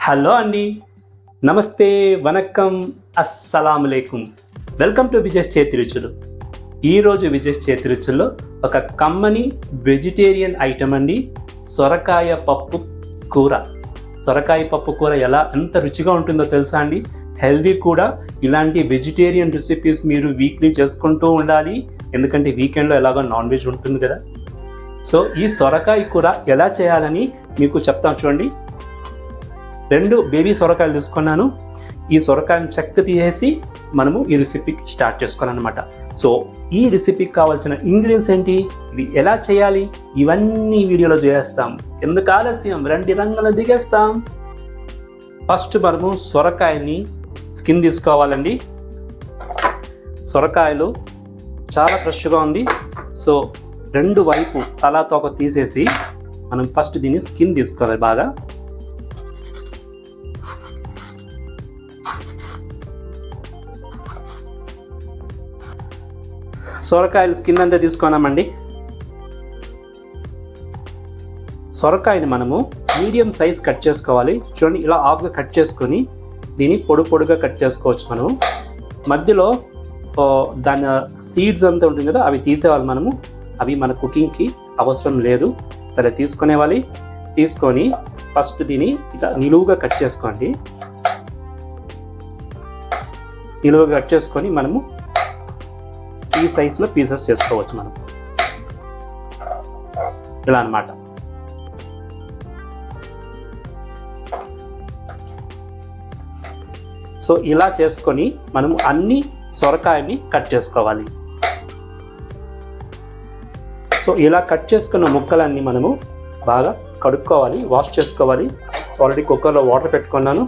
Hello అండి, నమస్తే, vanakkam, అస్సలాములేకుం. Welcome to Vijay చేతి రుచులు. ఈరోజు విజయ్ చేతి రుచుల్లో ఒక కమ్మని వెజిటేరియన్ ఐటమ్ అండి, సొరకాయ పప్పు కూర. సొరకాయ పప్పు కూర ఎంత రుచిగా ఉంటుందో తెలుసా అండి? హెల్దీ కూడా. ఇలాంటి వెజిటేరియన్ రెసిపీస్ మీరు వీక్లీ చేసుకుంటూ ఉండాలి, ఎందుకంటే వీకెండ్లో ఎలాగో నాన్ వెజ్ ఉంటుంది కదా. సో ఈ సొరకాయ కూర ఎలా చేయాలని మీకు చెప్తాను చూడండి. 2 బేబీ సొరకాయలు తీసుకున్నాను. ఈ సొరకాయను చెక్క తీసేసి మనము ఈ రెసిపీకి స్టార్ట్ చేసుకోవాలన్నమాట. సో ఈ రెసిపీకి కావాల్సిన ఇంగ్రీడియంట్స్ ఏంటి, ఇది ఎలా చేయాలి, ఇవన్నీ వీడియోలో చేస్తాం. ఎందుకు ఆలస్యం, రండి రంగులో దిగేస్తాం. ఫస్ట్ మనము సొరకాయని స్కిన్ తీసుకోవాలండి. సొరకాయలు చాలా ఫ్రెష్గా ఉంది. సో 2 వైపు తలా తోక తీసేసి మనం ఫస్ట్ దీన్ని స్కిన్ తీసుకోవాలి బాగా. సొరకాయలు స్కిన్ అంతా తీసుకున్నామండి. సొరకాయని మనము మీడియం సైజ్ కట్ చేసుకోవాలి. చూడండి, ఇలా హాఫ్గా కట్ చేసుకొని దీన్ని పొడుగా కట్ చేసుకోవచ్చు. మనము మధ్యలో దాని సీడ్స్ అంతా ఉంటుంది కదా, అవి తీసేవాలి మనము. అవి మన కుకింగ్కి అవసరం లేదు. సరే, తీసుకొని ఫస్ట్ దీన్ని ఇలా నిలువుగా కట్ చేసుకోండి. నిలువుగా కట్ చేసుకొని మనము ఈ సైజులో పీసెస్ చేసుకోవచ్చు మనం, ఇలా అన్నమాట. సో ఇలా చేసుకొని మనము అన్ని సొరకాయని కట్ చేసుకోవాలి. సో ఇలా కట్ చేసుకున్న ముక్కలన్నీ మనము బాగా కడుక్కోవాలి, వాష్ చేసుకోవాలి. సో ఆల్రెడీ కుక్కర్లో వాటర్ పెట్టుకున్నాను.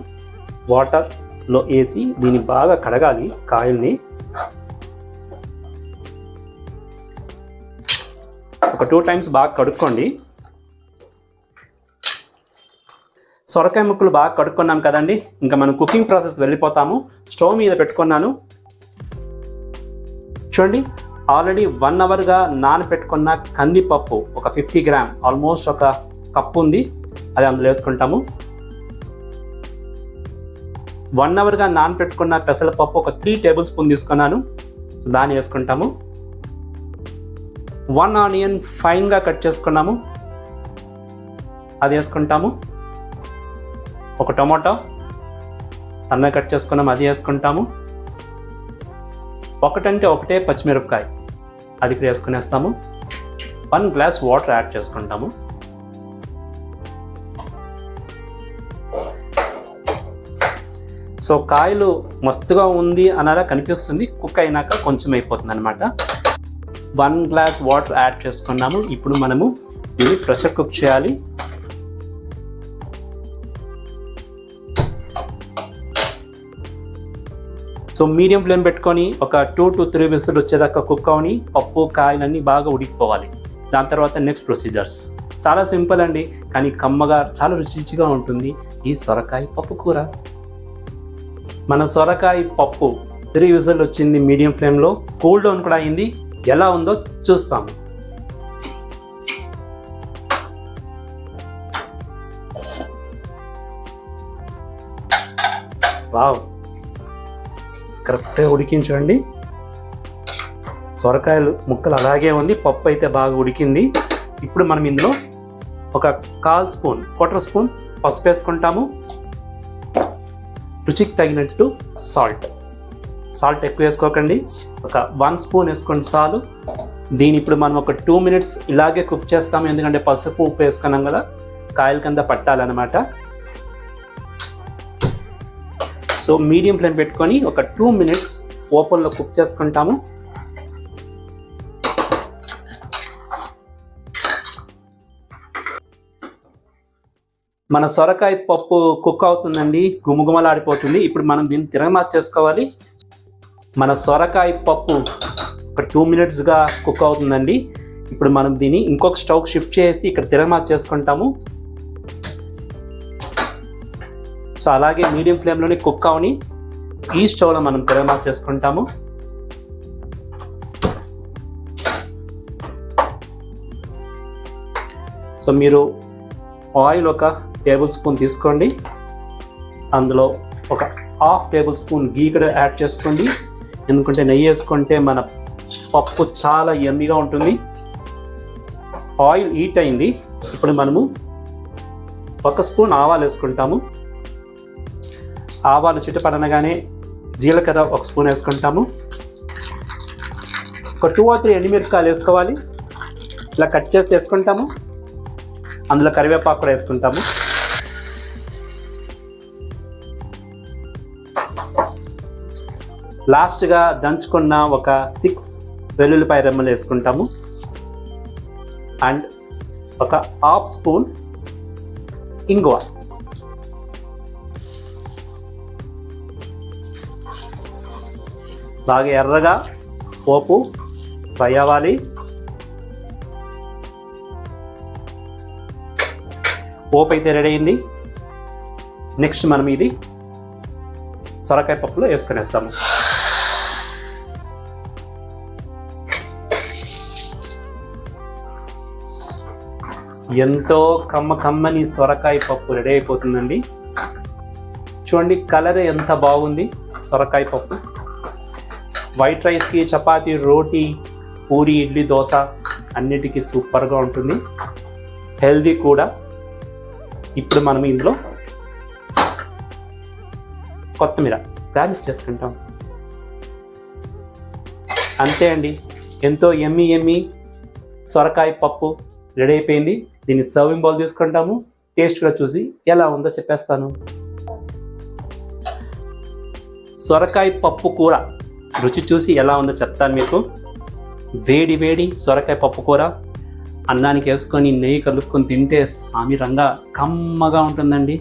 వాటర్లో వేసి దీన్ని బాగా కడగాలి. కాయల్ని ఒక 2 times బాగా కడుక్కోండి. సొరకాయ ముక్కలు బాగా కడుక్కున్నాం కదండి, ఇంకా మనం కుకింగ్ ప్రాసెస్ వెళ్ళిపోతాము. స్టవ్ మీద పెట్టుకున్నాను. చూడండి, ఆల్రెడీ 1 hourగా నానబెట్టుకున్న కందిపప్పు ఒక 50 grams, ఆల్మోస్ట్ ఒక కప్పు ఉంది, అది అందులో వేసుకుంటాము. 1 hourగా నానబెట్టుకున్న పెసరపప్పు ఒక 3 tablespoons తీసుకున్నాను. సో దాన్ని వేసుకుంటాము. 1 onion ఫైన్గా కట్ చేసుకున్నాము, అది వేసుకుంటాము. ఒక టొమాటో సన్నగా కట్ చేసుకున్నాము, అది వేసుకుంటాము. ఒకటే పచ్చిమిరపకాయ, అది వేసుకునేస్తాము. 1 glass వాటర్ యాడ్ చేసుకుంటాము. సో కాయలు మస్తుగా ఉంది అనాలా కనిపిస్తుంది, కుక్ అయినాక కొంచెం అయిపోతుంది అనమాట. 1 glass వాటర్ యాడ్ చేసుకున్నాము. ఇప్పుడు మనము దీన్ని ప్రెషర్ కుక్ చేయాలి. సో మీడియం ఫ్లేమ్ పెట్టుకొని ఒక 2 to 3 విజిల్స్ వచ్చేదాకా కుక్ అవని పప్పు కాయలన్నీ బాగా ఉడికిపోవాలి. దాని తర్వాత నెక్స్ట్ ప్రొసీజర్స్ చాలా సింపుల్ అండి, కానీ కమ్మగా చాలా రుచిగా ఉంటుంది ఈ సొరకాయ పప్పు కూర. మన సొరకాయ పప్పు 3 విజిల్స్ వచ్చింది మీడియం ఫ్లేమ్లో, కూల్ డౌన్ కూడా అయింది. ఎలా ఉందో చూస్తాము. వావ్, కరెక్ట్గా ఉడికించండి. సొరకాయలు ముక్కలు అలాగే ఉంది, పప్పు అయితే బాగా ఉడికింది. ఇప్పుడు మనం ఇందులో ఒక 1/4 స్పూన్ పసుపు వేసుకుంటాము. రుచికి తగినట్టు సాల్ట్ ఎక్కువ వేసుకోకండి, ఒక 1 స్పూన్ వేసుకోండి చాలు. దీని ఇప్పుడు మనం ఒక 2 minutes ఇలాగే కుక్ చేస్తాము, ఎందుకంటే పసుపు ఉప్పు వేసుకున్నాం కదా, కాయల కింద పట్టాలన్నమాట. సో మీడియం ఫ్లేమ్ పెట్టుకొని ఒక 2 minutes ఓపెన్లో కుక్ చేసుకుంటాము. మన సొరకాయ పప్పు కుక్ అవుతుందండి, గుమగుమలాడిపోతుంది. ఇప్పుడు మనం దీన్ని తిరగమాత చేసుకోవాలి. మన సొరకాయ పప్పు ఒక 2 minutesగా కుక్ అవుతుందండి. ఇప్పుడు మనం దీన్ని ఇంకొక స్టవ్ షిఫ్ట్ చేసి ఇక్కడ తిరగమాత చేసుకుంటాము. సో అలాగే మీడియం ఫ్లేమ్లోనే కుక్ అవని ఈ స్టవ్లో మనం తిరగమాత చేసుకుంటాము. సో మీరు ఆయిల్ ఒక టేబుల్ స్పూన్ తీసుకోండి. అందులో ఒక హాఫ్ టేబుల్ స్పూన్ గీ కూడా యాడ్ చేసుకోండి. ఎందుకంటే నెయ్యి వేసుకుంటే మన పప్పు చాలా యమ్మీగా ఉంటుంది. ఆయిల్ హీట్ అయింది. ఇప్పుడు మనము 1 స్పూన్ ఆవాలు వేసుకుంటాము. ఆవాలు చిటపడనగానే జీలకర్ర 1 స్పూన్ వేసుకుంటాము. ఒక 2 or 3 ఎండుమిరపకాయలు వేసుకోవాలి. ఇలా కట్ చేసి వేసుకుంటాము. అందులో కరివేపాకు కూడా వేసుకుంటాము. లాస్ట్గా దంచుకున్న ఒక 6 వెల్లుల్లిపాయ రెమ్మలు వేసుకుంటాము. అండ్ ఒక హాఫ్ స్పూన్ ఇంగువ. బాగా ఎర్రగా పోపు ఫ్రై అవ్వాలి. పోపు అయితే రెడీ అయింది. నెక్స్ట్ మనం ఇది సొరకాయ పప్పులో వేసుకునేస్తాము. ఎంతో కమ్మని సొరకాయ పప్పు రెడీ అయిపోతుందండి. చూడండి కలర్ ఎంత బాగుంది. సొరకాయ పప్పు వైట్ రైస్కి, చపాతీ, రోటీ, పూరి, ఇడ్లీ, దోశ అన్నిటికీ సూపర్గా ఉంటుంది. హెల్దీ కూడా. ఇప్పుడు మనం ఇందులో కొత్తిమీర గార్నిష్ చేసుకుంటాం. అంతే అండి, ఎంతో యమ్మీ సొరకాయ పప్పు రెడీ అయిపోయింది. దీన్ని సర్వింగ్ బౌల్ తీసుకుంటాము. టేస్ట్ కూడా చూసి ఎలా ఉందో చెప్పేస్తాను. సొరకాయ పప్పు కూర రుచి చూసి ఎలా ఉందో చెప్తాను మీకు. వేడి సొరకాయ పప్పు కూర అన్నానికి వేసుకొని నెయ్యి కలుపుకొని తింటే సామిరంగా కమ్మగా ఉంటుందండి.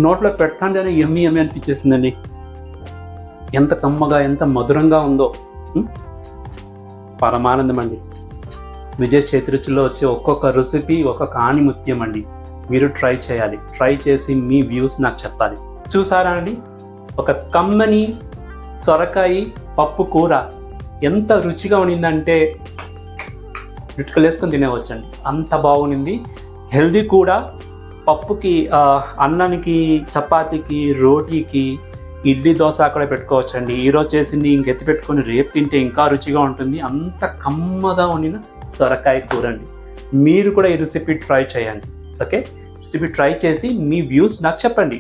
నోట్లో పెడతాంటేనే యమ్మీ అనిపించేసిందండి. ఎంత కమ్మగా, ఎంత మధురంగా ఉందో. పరమానందం అండి. విజయ్ చేతి రుచిలో వచ్చే ఒక్కొక్క రెసిపీ ఒక్కొక్క ఆణిముత్యం అండి. మీరు ట్రై చేయాలి. ట్రై చేసి మీ వ్యూస్ నాకు చెప్పాలి. చూసారా అండి, ఒక కమ్మని సొరకాయ పప్పు కూర ఎంత రుచిగా ఉండిందంటే ఇటుకలు వేసుకొని తినేవచ్చండి. అంత బాగుంది. హెల్దీ కూడా. పప్పుకి, అన్నానికి, చపాతీకి, రోటీకి, ఇడ్లీ, దోశ కూడా పెట్టుకోవచ్చండి. ఈరోజు చేసింది ఇంకెత్తి పెట్టుకొని రేపు తింటే ఇంకా రుచిగా ఉంటుంది. అంత కమ్మగా ఉండిన సొరకాయ కూర అండి. మీరు కూడా ఈ రెసిపీ ట్రై చేయండి. ఓకే, రెసిపీ ట్రై చేసి మీ వ్యూస్ నాకు చెప్పండి.